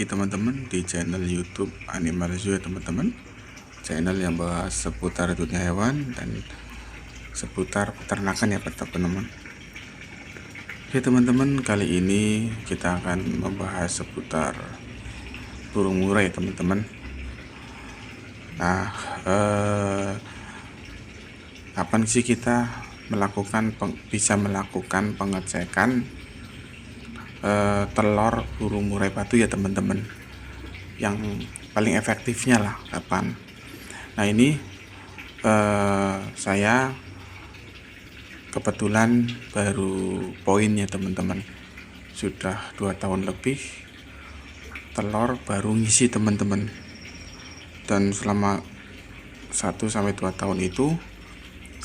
lagi teman-teman di channel YouTube Animal Zoo ya teman-teman. Channel yang bahas seputar dunia hewan dan seputar peternakan ya teman-teman. Oke teman-teman, kali ini kita akan membahas seputar burung murai ya teman-teman. Nah, kapan sih kita bisa melakukan pengecekan telur burung murai batu ya teman-teman, yang paling efektifnya lah kapan? Nah ini saya kebetulan baru poin ya teman-teman, sudah 2 tahun lebih telur baru ngisi teman-teman, dan selama 1-2 tahun itu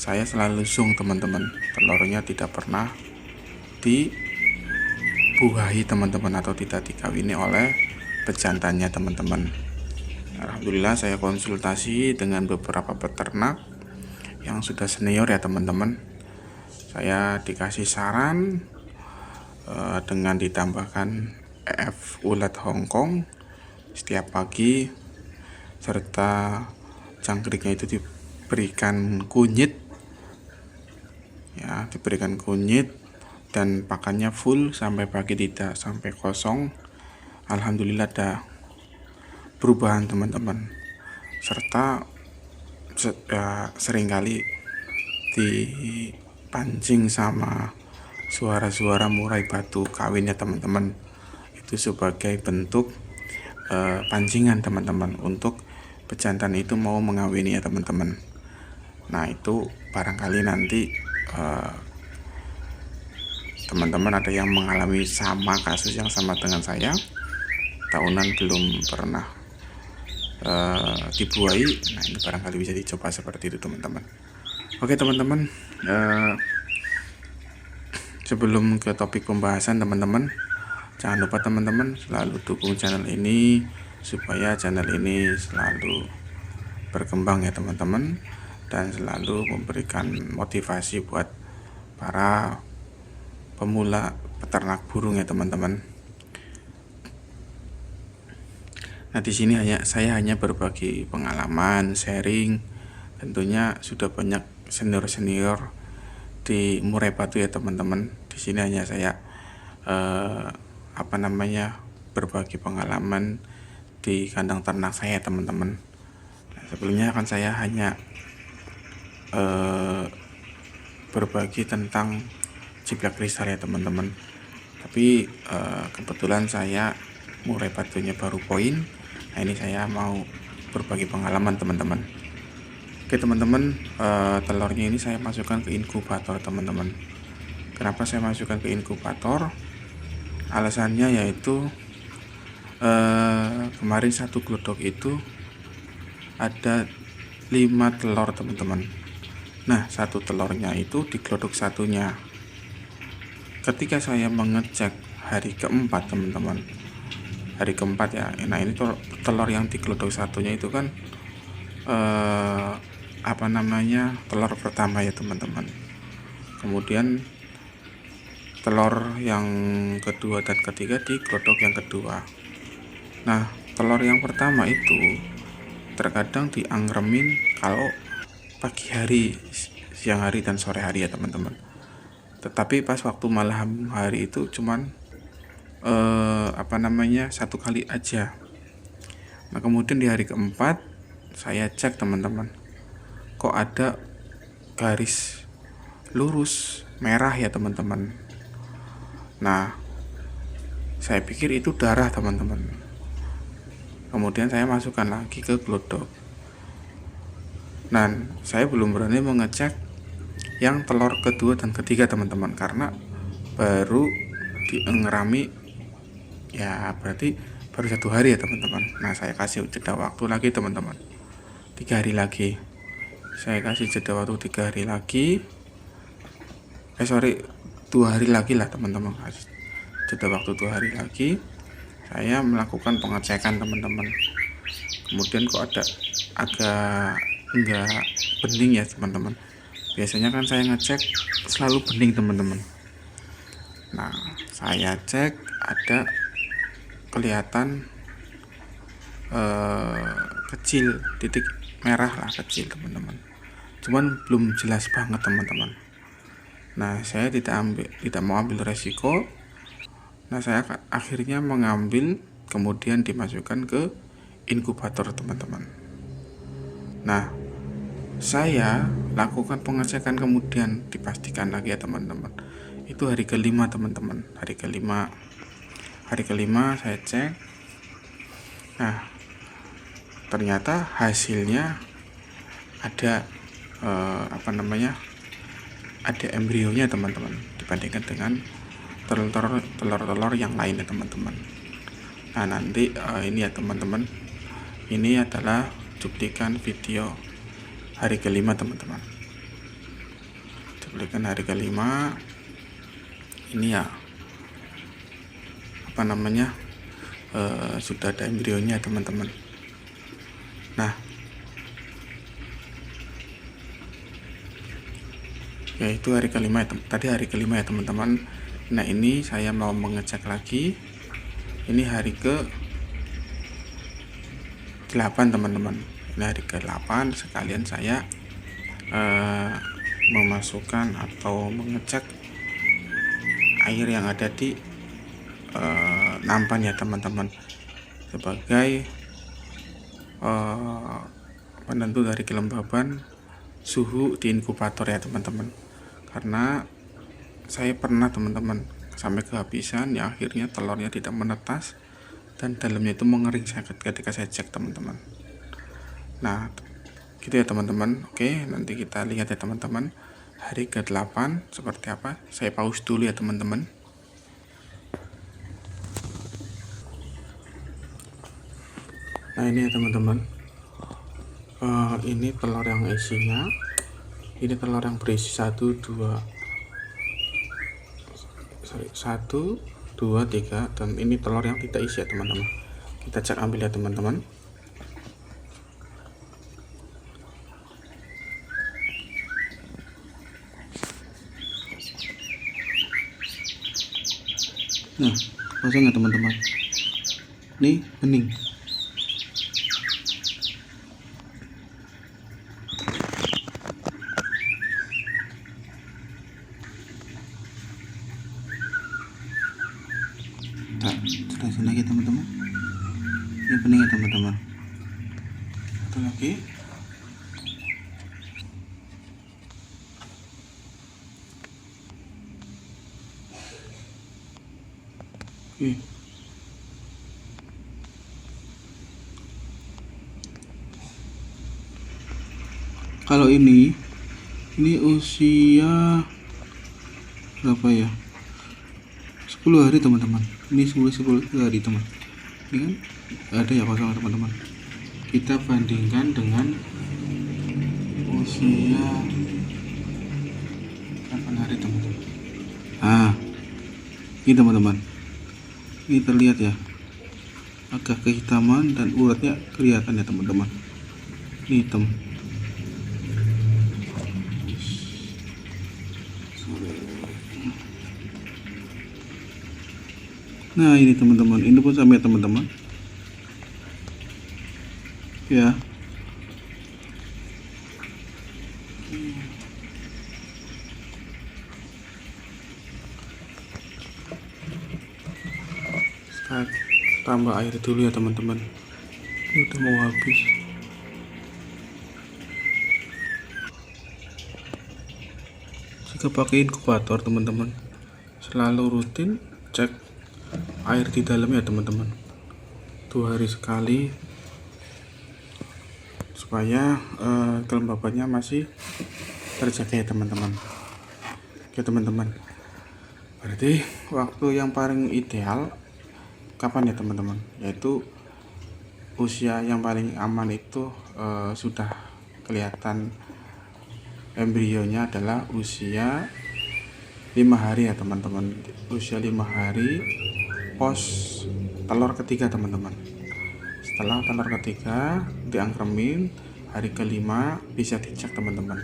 saya selalu sung teman-teman, telurnya tidak pernah dibuahi teman-teman atau tidak dikawini oleh pejantannya teman-teman. Alhamdulillah saya konsultasi dengan beberapa peternak yang sudah senior ya teman-teman. Saya dikasih saran dengan ditambahkan EF ulat Hongkong setiap pagi, serta jangkriknya itu diberikan kunyit ya, dan pakannya full sampai pagi, tidak sampai kosong. Alhamdulillah ada perubahan teman-teman, serta seringkali dipancing sama suara-suara murai batu kawinnya teman-teman. Itu sebagai bentuk pancingan teman-teman untuk pejantan itu mau mengawini ya teman-teman. Nah itu barangkali nanti teman-teman ada yang mengalami sama kasus yang sama dengan saya, tahunan belum pernah dibuahi. Nah ini barangkali bisa dicoba seperti itu teman-teman. Oke teman-teman, sebelum ke topik pembahasan teman-teman, jangan lupa teman-teman selalu dukung channel ini supaya channel ini selalu berkembang ya teman-teman, dan selalu memberikan motivasi buat para pemula peternak burung ya teman-teman. Nah di sini saya hanya berbagi pengalaman, sharing. Tentunya sudah banyak senior di murai batu ya teman-teman. Di sini hanya saya berbagi pengalaman di kandang ternak saya teman-teman. Nah, sebelumnya kan saya hanya berbagi tentang jiplak kristal ya teman-teman, tapi kebetulan saya murai batunya baru poin. Nah ini saya mau berbagi pengalaman teman-teman. Oke teman-teman, telurnya ini saya masukkan ke inkubator teman-teman. Kenapa saya masukkan ke inkubator? Alasannya yaitu kemarin satu glodok itu ada 5 telur teman-teman. Nah satu telurnya itu di glodok satunya. Ketika saya mengecek hari keempat teman-teman, hari keempat ya, nah ini telur yang di glodok satunya itu kan telur pertama ya teman-teman. Kemudian telur yang kedua dan ketiga di glodok yang kedua. Nah telur yang pertama itu terkadang diangremin kalau pagi hari, siang hari, dan sore hari ya teman-teman. Tetapi pas waktu malam hari itu cuman satu kali aja. Nah kemudian di hari keempat saya cek teman-teman, kok ada garis lurus merah ya teman-teman. Nah saya pikir itu darah teman-teman. Kemudian saya masukkan lagi ke glodok. Nah saya belum berani mengecek yang telur kedua dan ketiga teman-teman, karena baru diengrami ya, berarti baru 1 hari ya teman-teman. Nah saya kasih jeda waktu lagi teman-teman, 3 hari lagi. Saya kasih jeda waktu 3 hari lagi, 2 hari lagi lah teman-teman. Jeda waktu 2 hari lagi, saya melakukan pengecekan teman-teman. Kemudian kok ada agak enggak bening ya teman-teman. Biasanya kan saya ngecek selalu bening teman-teman. Nah saya cek ada kelihatan eh, kecil, titik merah lah kecil teman-teman, cuman belum jelas banget teman-teman. Nah saya tidak mau ambil resiko. Nah saya akhirnya mengambil, kemudian dimasukkan ke inkubator teman-teman. Nah saya lakukan pengecekan, kemudian dipastikan lagi ya teman-teman. Itu hari kelima teman-teman, hari kelima saya cek. Nah ternyata hasilnya ada ada embrionya teman-teman, dibandingkan dengan telur-telur yang lain ya teman-teman. Nah nanti ini ya teman-teman, ini adalah cuplikan video hari kelima teman-teman. Cuplikan hari kelima ini ya sudah ada embrionya teman-teman. Nah yaitu hari kelima ya, tadi hari kelima ya teman-teman. Nah ini saya mau mengecek lagi, ini hari ke 8 teman-teman. Ini hari ke 8, sekalian saya memasukkan atau mengecek air yang ada di nampan ya teman-teman, sebagai penentu dari kelembaban suhu di inkubator ya teman-teman. Karena saya pernah teman-teman sampai kehabisan ya, akhirnya telurnya tidak menetas dan dalamnya itu mengering ketika saya cek teman-teman. Nah gitu ya teman-teman. Oke, nanti kita lihat ya teman-teman hari ke-8 seperti apa. Saya pause dulu ya teman-teman. Nah ini ya teman-teman, ini telur yang isinya, ini telur yang berisi 1, 2, 3, dan ini telur yang tidak isi ya teman-teman. Kita cek ambil ya teman-teman. Nah kosong ya teman-teman, ini bening. Jelasin lagi teman-teman, ini bening ya teman-teman. Satu lagi, kalau ini usia berapa ya, 10 hari teman-teman. Ini 10 hari teman. Ini kan ada ya kosong teman-teman. Kita bandingkan dengan usia 8 hari teman-teman. Nah ini teman-teman, ini terlihat ya, agak kehitaman dan uratnya kelihatan ya teman-teman. Ini hitam. Nah ini teman-teman, ini pun sama ya teman-teman ya. Saya tambah air dulu ya teman-teman, ini udah mau habis. Jika pakai inkubator teman-teman, selalu rutin cek air di dalamnya teman-teman, 2 hari sekali, supaya kelembabannya masih terjaga ya teman-teman. Oke teman-teman, berarti waktu yang paling ideal kapan ya teman-teman, yaitu usia yang paling aman itu sudah kelihatan embrionya adalah usia 5 hari ya teman-teman. Usia 5 hari pos telur ketiga teman-teman. Setelah telur ketiga diangkremin, hari kelima bisa dicek teman-teman.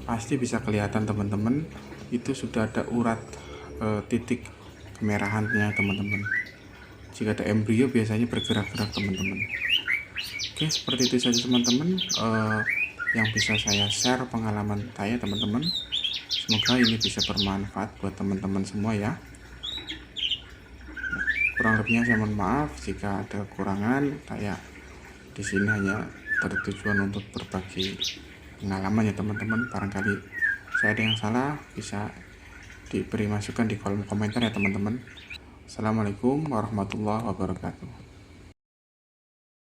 Pasti bisa kelihatan teman-teman, itu sudah ada urat titik kemerahannya teman-teman. Jika ada embrio biasanya bergerak-gerak teman-teman. Oke, seperti itu saja teman-teman yang bisa saya share pengalaman saya teman-teman. Semoga ini bisa bermanfaat buat teman-teman semua ya. Kurang lebihnya saya mohon maaf jika ada kekurangan. Saya di sini hanya bertujuan untuk berbagi pengalaman ya teman-teman. Barangkali saya ada yang salah bisa diberi masukan di kolom komentar ya teman-teman. Assalamualaikum warahmatullahi wabarakatuh.